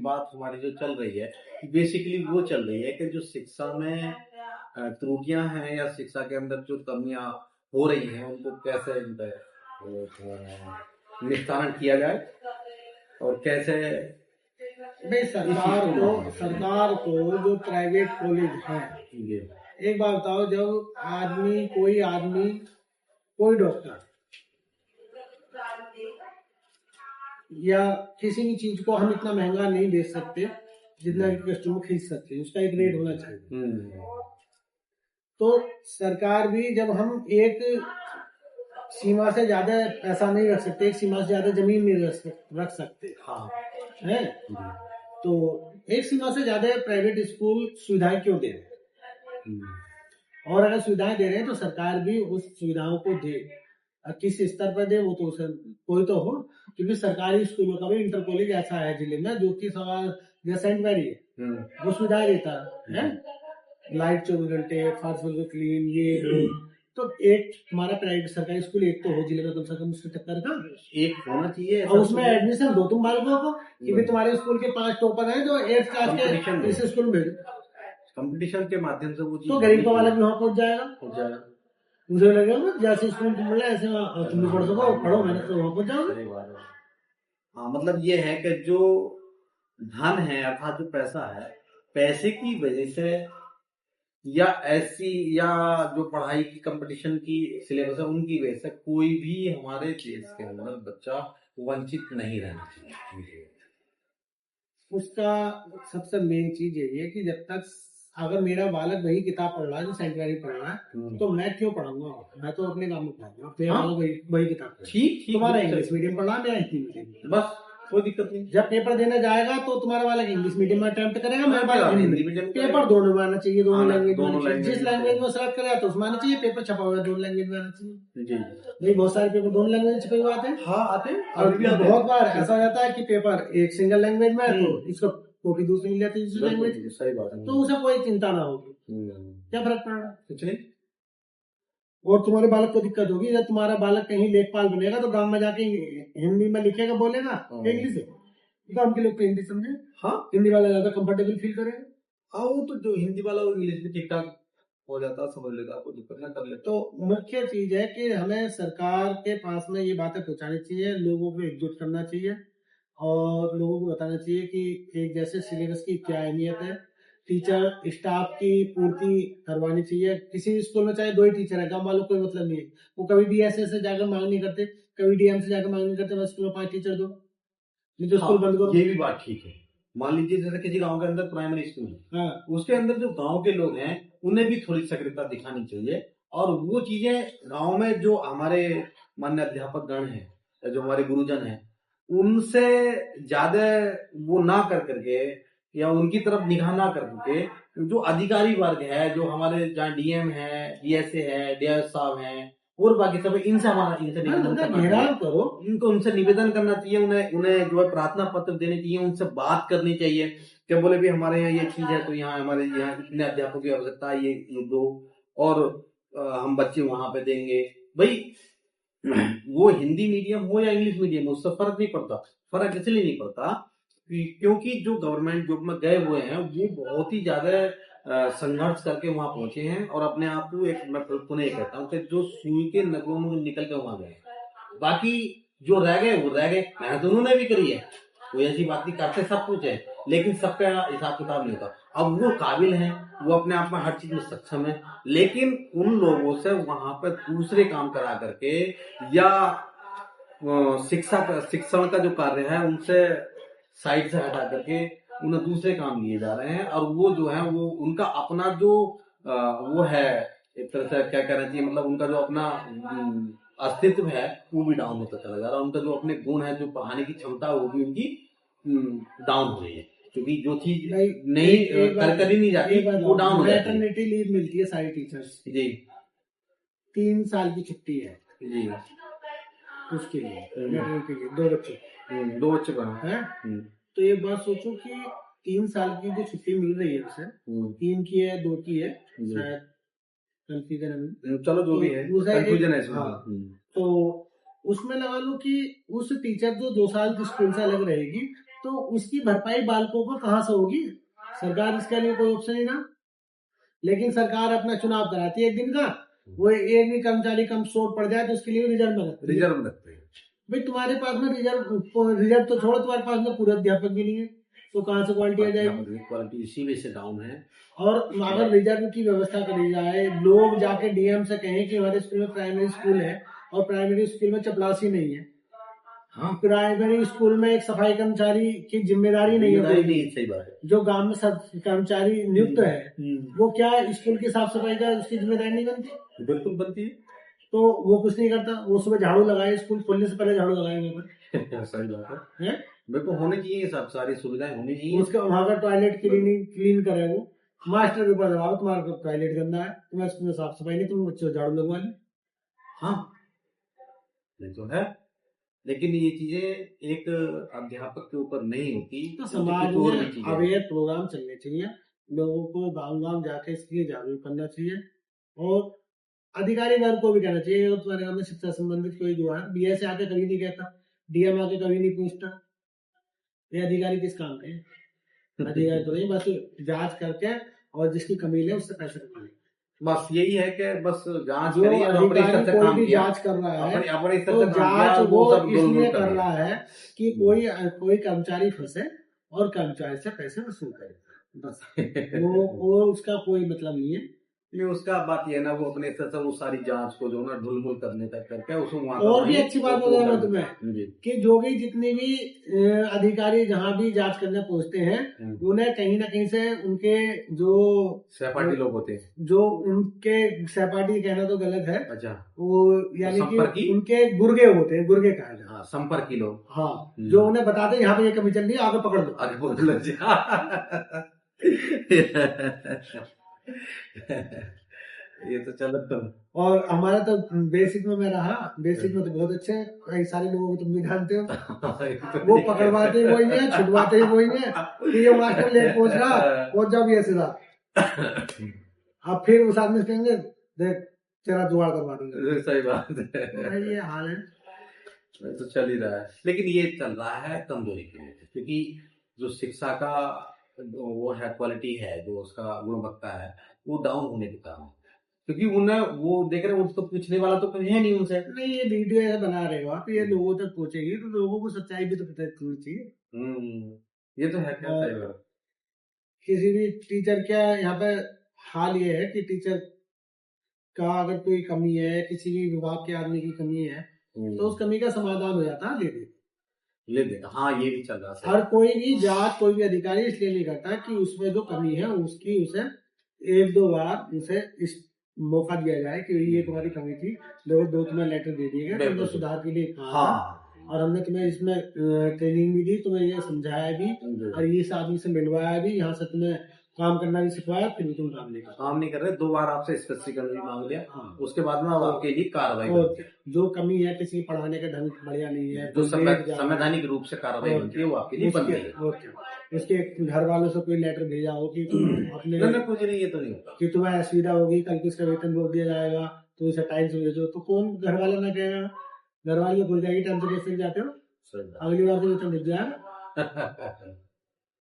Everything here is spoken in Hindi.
बात हमारी जो चल रही है बेसिकली वो चल रही है कि जो शिक्षा में त्रुटियां हैं या शिक्षा के अंदर जो कमियां हो रही हैं उनको कैसे निस्तारण किया जाए और कैसे भाई सरकार को जो प्राइवेट कॉलेज है, एक बात बताओ, जब कोई डॉक्टर या किसी भी चीज को हम इतना महंगा नहीं बेच सकते जितना कि कस्टमर खरीद सकते हैं, उसका एक रेट होना चाहिए। तो सरकार भी, जब हम एक सीमा से ज्यादा पैसा नहीं रख सकते, एक सीमा से ज्यादा जमीन नहीं रख सकते, हाँ है, तो एक सीमा से ज्यादा प्राइवेट स्कूल सुविधाएं क्यों दे रहे हैं? और अगर सुविधाएं दे रहे हैं तो सरकार भी उस सुविधाओं को दे। किस स्तर पर दे वो तो कोई तो हो, क्योंकि सरकारी स्कूलों का भी इंटर कॉलेज ऐसा है जिले में जो कि सवाल सेंट मैरी है, वो सुविधाएं देता है, लाइट 24 घंटे, फर्स्ट फ्लोर क्लीन, ये तो एक हमारा प्राइवेट सरकारी स्कूल एक तो हो जिले में, कम से कम उसके टक्कर का एक होना चाहिए, और उसमें एडमिशन दो तुम बालकों को, क्योंकि तुम्हारे स्कूल के 5 टॉपर हैं जो 8th क्लास के इस स्कूल में कंपटीशन के माध्यम से वो तो गरीब का वाला भी वहाँ पहुंच जाएगा। मुझे लगेगा ना जैसे स्कूल तुम मिला ऐसे तुम भी पढ़ सको, पढ़ो मेहनत से वहाँ पहुंच जाओगे। हाँ, मतलब ये है कि जो धन है अर्थात जो पैसा है, पैसे की वजह से या ऐसी या जो पढ़ाई की कंपटीशन की सिलेबस है उनकी वजह से कोई भी हमारे देश के अंदर बच्चा वंचित नहीं रहना चाहिए। उसका सबसे मेन चीज यही है कि जब तक अगर मेरा बालक वही किताब पढ़ रहा है जो सेंट मैरी पढ़ रहा है तो मैं क्यों पढ़ाऊंगा? मैं तो अपने काम में पढ़ाऊंगा, मेरा बालक वही किताब ठीक, तुम्हारा इंग्लिश मीडियम पढ़ना, मेरा हिंदी मीडियम, बस कोई दिक्कत नहीं। जब पेपर देने जाएगा तो तुम्हारा वाला इंग्लिश मीडियम में अटेम्प्ट करेगा, मेरा वाला हिंदी मीडियम। पेपर दोनों में आना चाहिए, दोनों लैंग्वेज, जिस लैंग्वेज में सेलेक्ट करेगा तो उसमें आना चाहिए। पेपर छपा हुआ दोनों लैंग्वेज में आना चाहिए। नहीं, बहुत सारे पेपर दोनों लैंग्वेज में छपे हुए आते हैं। हाँ, आते हैं। और बहुत बार ऐसा हो जाता है कि पेपर एक सिंगल लैंग्वेज में है तो इसको कॉपी दूसरी मिल जाती है दूसरी लैंग्वेज। सही बात है। तो उसे कोई चिंता ना होगी, क्या फर्क पड़ रहा है? कुछ नहीं। और तुम्हारे बालक को दिक्कत होगी जब तुम्हारा बालक कहीं लेखपाल बनेगा तो गांव में जाके हिंदी में लिखेगा, बोलेगा, इंग्लिश है, गांव के लोग को हिंदी समझे, हाँ, हिंदी वाला ज्यादा कंफर्टेबल फील करेगा। हाँ, वो तो जो हिंदी वाला वो इंग्लिश में ठीक ठाक हो जाता, समझ लेगा, आपको दिक्कत ना कर ले। तो मुख्य चीज है कि हमें सरकार के पास में ये बातें पहुंचानी चाहिए, लोगों को एकजुट करना चाहिए और लोगों को बताना चाहिए कि एक जैसे सिलेबस की क्या अहमियत है, टीचर स्टाफ की पूर्ति करवानी चाहिए। किसी भी स्कूल में चाहे 2 ही टीचर है, गांव वालों को कोई मतलब नहीं है, वो कभी डीएसए से जाकर मांग नहीं करते, कभी डीएम से जाकर मांग नहीं करते, बस स्कूल में 5 टीचर दो, तो स्कूल बंद करो। ये भी बात ठीक है। मान लीजिए जैसे किसी गांव के अंदर प्राइमरी स्कूल है, हाँ, उसके अंदर जो गांव के लोग हैं उन्हें भी थोड़ी सक्रियता दिखानी चाहिए और वो चीजें गांव में जो हमारे मान्य अध्यापक गण हैं, जो हमारे गुरुजन हैं, उनसे ज्यादा वो ना कर करके या उनकी तरफ निगाह ना करके जो अधिकारी वर्ग है, जो हमारे जहाँ डीएम है, डीएसए है, डीएस साहब हैं और बाकी सब, इनसे निवेदन करो, इनको उनसे निवेदन करना चाहिए, उन्हें जो है प्रार्थना पत्र देने चाहिए, उनसे बात करनी चाहिए क्या बोले भी हमारे यहाँ ये चीज है तो यहाँ हमारे यहाँ इतने अध्यापकों की आवश्यकता है, ये दो और हम बच्चे वहां पे देंगे। भाई वो हिंदी मीडियम हो या इंग्लिश मीडियम हो, उससे फर्क नहीं पड़ता। फर्क इसलिए नहीं पड़ता क्योंकि जो गवर्नमेंट जॉब में गए हुए हैं वो बहुत ही ज्यादा संघर्ष करके वहां पहुंचे हैं और अपने आप को एक, मैं पुनः कहता हूँ कि जो सुई के नगरों में निकल के वहां गए, बाकी जो रह गए वो रह गए। मेहनत उन्होंने भी करी है, कोई ऐसी बात नहीं, करते सब कुछ है, लेकिन सबका हिसाब किताब नहीं होता। अब वो काबिल हैं, वो अपने आप में हर चीज में सक्षम है, लेकिन उन लोगों से वहां पर दूसरे काम करा करके या शिक्षण का जो कार्य है उनसे साइड से हटा करके उन्हें दूसरे काम लिए जा रहे हैं और वो जो है वो उनका अपना जो वो है, एक तरह से क्या कहना चाहिए, मतलब उनका जो अपना अस्तित्व है वो भी डाउन होता चला जा रहा है। उनका जो अपने गुण है, जो पढ़ाने की क्षमता है वो भी उनकी डाउन हो रही है, क्योंकि जो चीज नहीं कर ही नहीं जाती वो डाउन हो जाती है। मैटरनिटी लीव मिलती है सारी टीचर्स जी, 3 साल की छुट्टी है जी उसके लिए, 2 बच्चे का है। तो एक बात सोचो कि 3 साल की जो छुट्टी मिल रही है उसे, 3 की है 2 की है, शायद कंफ्यूजन, चलो जो भी है कंफ्यूजन है। हाँ, तो उसमें लगा लो कि उस टीचर जो 2 साल की स्कूल से अलग रहेगी तो उसकी भरपाई बालकों को कहाँ से होगी? सरकार इसके लिए कोई ऑप्शन ही ना। लेकिन सरकार अपना चुनाव कराती है एक दिन का, वो एक भी कर्मचारी कम शोर पड़ जाए तो उसके लिए रिजर्व में रखते हैं। भाई तुम्हारे पास में रिजर्व तो छोड़ो, तुम्हारे पास में पूरे अध्यापक भी नहीं है, तो कहाँ से क्वालिटी आ जाएगी? क्वालिटी इसी में से डाउन है। और अगर रिजर्व की व्यवस्था करी जाए, लोग जाके डीएम से कहें कि हमारे स्कूल में प्राइमरी स्कूल है और प्राइमरी स्कूल में चपरासी नहीं है, हाँ प्राइमरी स्कूल में एक सफाई कर्मचारी की जिम्मेदारी नहीं है, सही बात है। जो गांव में सब कर्मचारी नियुक्त है वो क्या स्कूल की साफ सफाई का उसकी जिम्मेदारी नहीं बनती? बिल्कुल बनती है। तो वो कुछ नहीं करता, वो सुबह झाड़ू लगाए, स्कूल खोलने से पहले झाड़ू लगाए वहाँ पर। सही बात है। बिल्कुल होनी चाहिए, सब सारी सुविधाएं होनी चाहिए। उसका वहाँ का टॉयलेट क्लीन करे, वो मास्टर के ऊपर दबाओ, तुम्हारा टॉयलेट गंदा है, तुम्हें उसमें साफ सफाई नहीं, तुम बच्चों झाड़ू लगवा ली। हाँ नहीं तो है, लेकिन ये चीजें एक अध्यापक के ऊपर नहीं होती। तो समाज में अवेयर प्रोग्राम चलने चाहिए, लोगों को गांव-गांव जाके इसके लिए जागरूक करना चाहिए और अधिकारी वर्ग को भी कहना चाहिए। और तुम्हारे गांव में शिक्षा संबंधित कोई जो है बीएस आके कभी नहीं कहता, डीएम आके कभी नहीं पूछता, ये अधिकारी किस काम के? अधिकारी तो नहीं, बस जांच करके और जिसकी कमी है उससे पैसे कमा लेंगे। बस यही है कि बस जांच जो अधिकारी कोई भी जांच कर रहा है तो जांच वो इसलिए कर रहा है कि कोई कर्मचारी फंसे और कर्मचारी से पैसे वसूल करे, बस वो उसका कोई मतलब नहीं है। ये उसका बात ये है ना, वो अपने स्तर से वो सारी जांच को जो ना ढुलमुल करने तक करके उसको वहां। और भी अच्छी बात बता रहा हूँ तुम्हें कि जो भी जितने भी अधिकारी जहाँ भी जांच करने पहुंचते हैं, उन्हें कहीं ना कहीं से उनके जो सहपाठी लोग होते हैं, जो उनके सहपाठी कहना तो गलत है, अच्छा वो यानी कि उनके गुर्गे होते हैं, गुर्गे कहा जाए, हाँ संपर्की लोग, हाँ जो उन्हें बताते हैं यहाँ पे ये कमी चल रही है, आगे पकड़ लो, आगे पकड़ लो। ये तो चलो तुम। और हमारा तो बेसिक में मैं रहा, बेसिक में तो बहुत अच्छे हैं, कई सारे लोगों को तुम भी जानते हो। वो पकड़वाते ही वही है, छुड़वाते ही वही है कि ये मास्टर लेट पहुंच रहा, पहुंच जाओ भी ऐसे था। अब फिर उस आदमी से कहेंगे देख तेरा जुगाड़ करवा दूंगा। सही बात है, ये हाल है। तो चल ही रहा है, लेकिन ये चल रहा है कमजोरी की वजह से, क्योंकि जो शिक्षा का वो है क्वालिटी है, जो उसका गुणवत्ता है वो डाउन होने के कारण, क्योंकि उन्हें वो देख रहे हैं, उसको पूछने वाला तो कोई है नहीं उनसे। नहीं ये वीडियो ऐसा बना रहेगा तो ये लोगों तक पहुंचेगी, तो लोगों को सच्चाई भी तो पता होनी चाहिए। ये तो है क्या सही बात। किसी भी टीचर क्या यहाँ पे हाल ये है कि टीचर का अगर कोई कमी है, किसी भी विभाग के आदमी की कमी है, तो उस कमी का समाधान हो जाता है ले दे। हाँ ये भी चल रहा है। हर कोई भी जांच कोई भी अधिकारी इसलिए नहीं करता कि उसमें जो कमी है उसकी उसे एक दो बार उसे इस मौका दिया जाए कि ये तुम्हारी कमी थी, दो तुम्हें लेटर दे दिए गए, तुमने सुधार के लिए कहा, और हमने तुम्हें इसमें ट्रेनिंग भी दी, तुम्हें ये समझाया भी और ये इस आदमी से मिलवाया भी, यहाँ से तुम्हें काम करना भी सिखवाया, फिर भी तुम काम नहीं कर रहे, 2 बार आपसे स्पष्टीकरण भी मांग लिया, उसके बाद में अब आपके लिए कार्रवाई, जो कमी है किसी की पढ़ाने का ढंग बढ़िया नहीं है, जो संवैधानिक रूप से कार्रवाई होती है वो आपके लिए बन गई है। उसके घर वालों से कोई लेटर भेजा हो कि तुम अपने कुछ नहीं, ये तो नहीं होता कि तुम्हें असुविधा होगी, कल को इसका वेतन रोक दिया जाएगा, तो इसे टाइम से भेजो, तो कौन घर वाला ना कहेगा, घर वाले भूल जाएगी टाइम से कैसे जाते हो, अगली बार से वेतन भेज जाएगा।